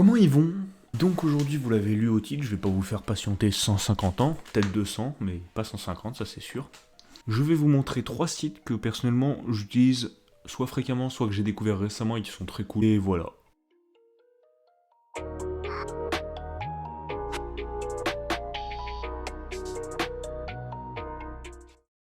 Comment ils vont? Donc aujourd'hui, vous l'avez lu au titre, je vais pas vous faire patienter 150 ans, peut-être 200, mais pas 150, ça c'est sûr. Je vais vous montrer 3 sites que personnellement j'utilise soit fréquemment, soit que j'ai découvert récemment et qui sont très cool. Et voilà.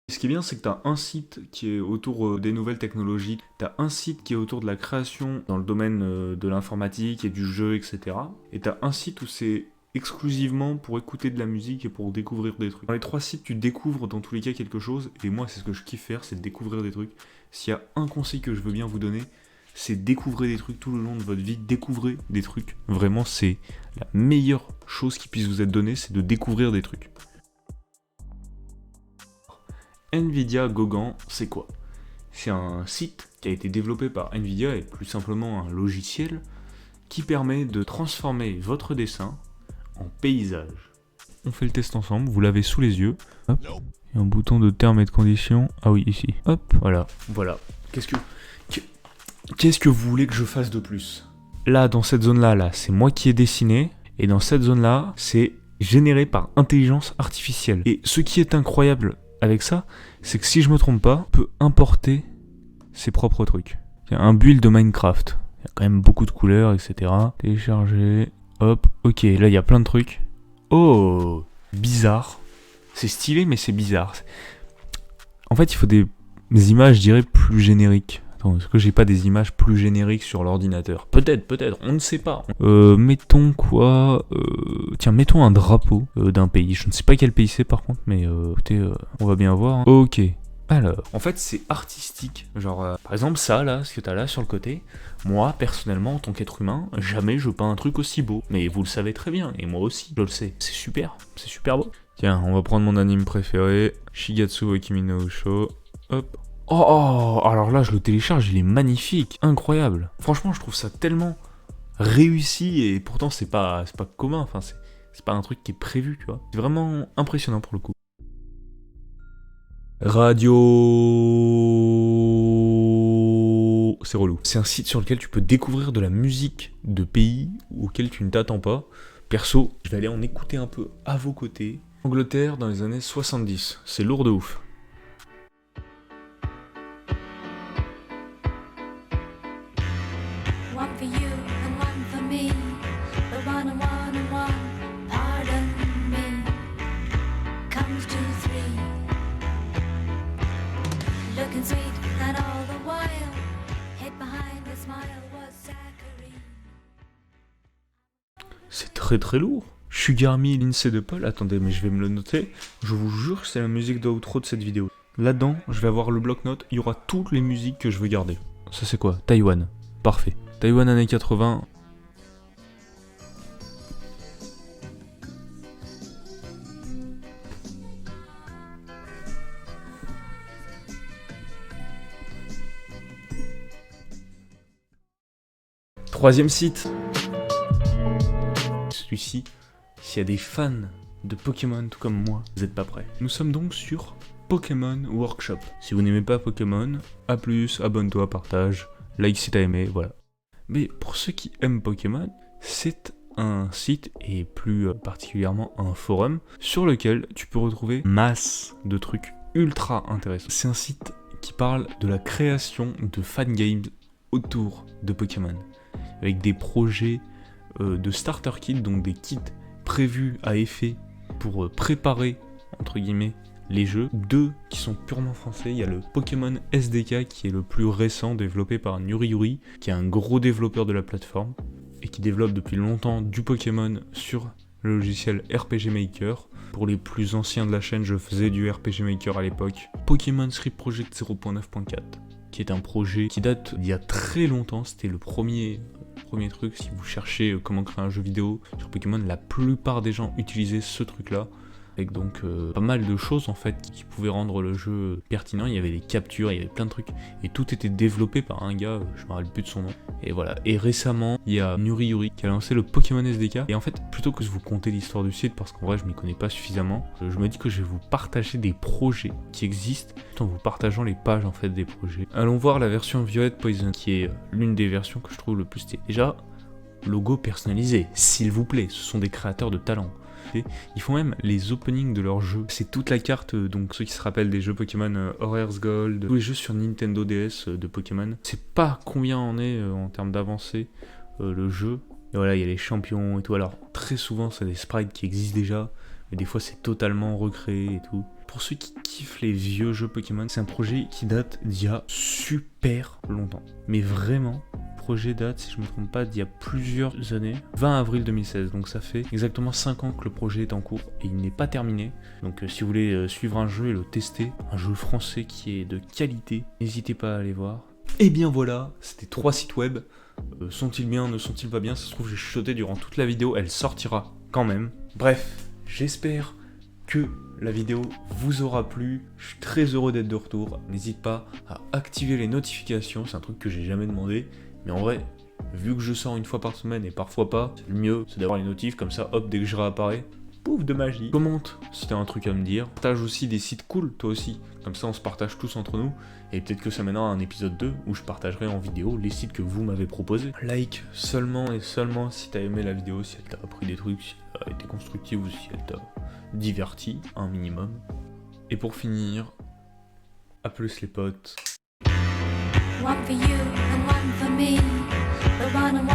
Ce qui est bien, c'est que tu as un site qui est autour des nouvelles technologies, tu as un site qui est autour de la création dans le domaine de l'informatique et du jeu, etc. Et tu as un site où c'est exclusivement pour écouter de la musique et pour découvrir des trucs. Dans les 3 sites, tu découvres dans tous les cas quelque chose, et moi, c'est ce que je kiffe faire, c'est de découvrir des trucs. S'il y a un conseil que je veux bien vous donner, c'est découvrir des trucs tout le long de votre vie, découvrez des trucs. Vraiment, c'est la meilleure chose qui puisse vous être donnée, c'est de découvrir des trucs. Nvidia Gogan, c'est quoi? C'est un site qui a été développé par Nvidia et plus simplement un logiciel qui permet de transformer votre dessin en paysage. On fait le test ensemble, vous l'avez sous les yeux. Hop. Il y a un bouton de termes et de conditions. Ah oui, ici. Hop, voilà. Qu'est-ce que vous voulez que je fasse de plus? Là, dans cette zone-là, c'est moi qui ai dessiné. Et dans cette zone-là, c'est généré par intelligence artificielle. Et ce qui est incroyable avec ça, c'est que si je me trompe pas, on peut importer ses propres trucs. Il y a un build de Minecraft. Il y a quand même beaucoup de couleurs, etc. Télécharger. Hop. Ok, là, il y a plein de trucs. Oh, bizarre. C'est stylé, mais c'est bizarre. En fait, il faut des images, je dirais, plus génériques. Attends, est-ce que j'ai pas des images plus génériques sur l'ordinateur? Peut-être, on ne sait pas. Mettons quoi Tiens, mettons un drapeau d'un pays. Je ne sais pas quel pays c'est par contre, mais écoutez, on va bien voir. Hein. Ok. Alors, en fait, c'est artistique. Genre, par exemple, ça, là, ce que t'as là sur le côté, moi, personnellement, en tant qu'être humain, jamais je peins un truc aussi beau. Mais vous le savez très bien, et moi aussi, je le sais. C'est super beau. Tiens, on va prendre mon anime préféré, Shigatsu wa Kimi no Uso. Hop. Oh, alors là, je le télécharge, il est magnifique, incroyable. Franchement, je trouve ça tellement réussi, et pourtant, c'est pas commun, enfin, c'est pas un truc qui est prévu, tu vois. C'est vraiment impressionnant pour le coup. Radio... C'est relou. C'est un site sur lequel tu peux découvrir de la musique de pays auxquels tu ne t'attends pas. Perso, je vais aller en écouter un peu à vos côtés. Angleterre dans les années 70, c'est lourd de ouf. One for you and one for me, the one and one and one, pardon me, comes to three, looking sweet and all the while, hid behind the smile was Zachary. C'est très lourd. Sugar Me, Lindsay de Paul, attendez, mais je vais me le noter, je vous jure que c'est la musique d'outro de cette vidéo. Là-dedans, je vais avoir le bloc-notes, il y aura toutes les musiques que je veux garder. Ça c'est quoi? Taïwan, parfait. Taïwan années 80. Troisième site. Celui-ci, s'il y a des fans de Pokémon tout comme moi, vous n'êtes pas prêts. Nous sommes donc sur Pokémon Workshop. Si vous n'aimez pas Pokémon, à plus, abonne-toi, partage, like si t'as aimé, voilà. Mais pour ceux qui aiment Pokémon, c'est un site, et plus particulièrement un forum, sur lequel tu peux retrouver masse de trucs ultra intéressants. C'est un site qui parle de la création de fangames autour de Pokémon, avec des projets de starter kits, donc des kits prévus à effet pour préparer, entre guillemets, les jeux. 2 qui sont purement français, il y a le Pokémon SDK qui est le plus récent, développé par Nuri, qui est un gros développeur de la plateforme, et qui développe depuis longtemps du Pokémon sur le logiciel RPG Maker. Pour les plus anciens de la chaîne, je faisais du RPG Maker à l'époque. Pokémon Script Project 0.9.4, qui est un projet qui date d'il y a très longtemps, c'était le premier truc. Si vous cherchez comment créer un jeu vidéo sur Pokémon, la plupart des gens utilisaient ce truc là, avec donc pas mal de choses en fait qui pouvaient rendre le jeu pertinent. Il y avait des captures, il y avait plein de trucs, et tout était développé par un gars, je me rappelle plus de son nom, et voilà. Et récemment, il y a Nuri qui a lancé le Pokémon SDK, et en fait, plutôt que de vous conter l'histoire du site, parce qu'en vrai je m'y connais pas suffisamment, je me dis que je vais vous partager des projets qui existent, tout en vous partageant les pages en fait des projets. Allons voir la version Violet Poison, qui est l'une des versions que je trouve le plus stylée. Déjà, logo personnalisé, s'il vous plaît, ce sont des créateurs de talent. Ils font même les openings de leurs jeux. C'est toute la carte, donc ceux qui se rappellent des jeux Pokémon Horrors Gold, tous les jeux sur Nintendo DS de Pokémon. C'est pas combien on est en termes d'avancée le jeu. Et voilà, il y a les champions et tout. Alors très souvent c'est des sprites qui existent déjà, mais des fois c'est totalement recréé et tout. Pour ceux qui kiffent les vieux jeux Pokémon, c'est un projet qui date d'il y a super longtemps. Mais vraiment, le projet date, si je me trompe pas, d'il y a plusieurs années. 20 avril 2016, donc ça fait exactement 5 ans que le projet est en cours et il n'est pas terminé. Donc si vous voulez suivre un jeu et le tester, un jeu français qui est de qualité, n'hésitez pas à aller voir. Et bien voilà, c'était 3 sites web. Sont-ils bien, ne sont-ils pas bien? Ça se trouve j'ai chuchoté durant toute la vidéo, elle sortira quand même. Bref, j'espère que la vidéo vous aura plu. Je suis très heureux d'être de retour. N'hésite pas à activer les notifications, c'est un truc que j'ai jamais demandé. Mais en vrai, vu que je sors une fois par semaine et parfois pas, le mieux c'est d'avoir les notifs, comme ça hop, dès que je réapparais, pouf de magie. Commente si t'as un truc à me dire. Partage aussi des sites cool, toi aussi. Comme ça on se partage tous entre nous. Et peut-être que ça mènera à un épisode 2 où je partagerai en vidéo les sites que vous m'avez proposés. Like seulement et seulement si t'as aimé la vidéo, si elle t'a appris des trucs, si elle a été constructive ou si elle t'a diverti un minimum. Et pour finir, à plus les potes. One for you and one for me. The one and one.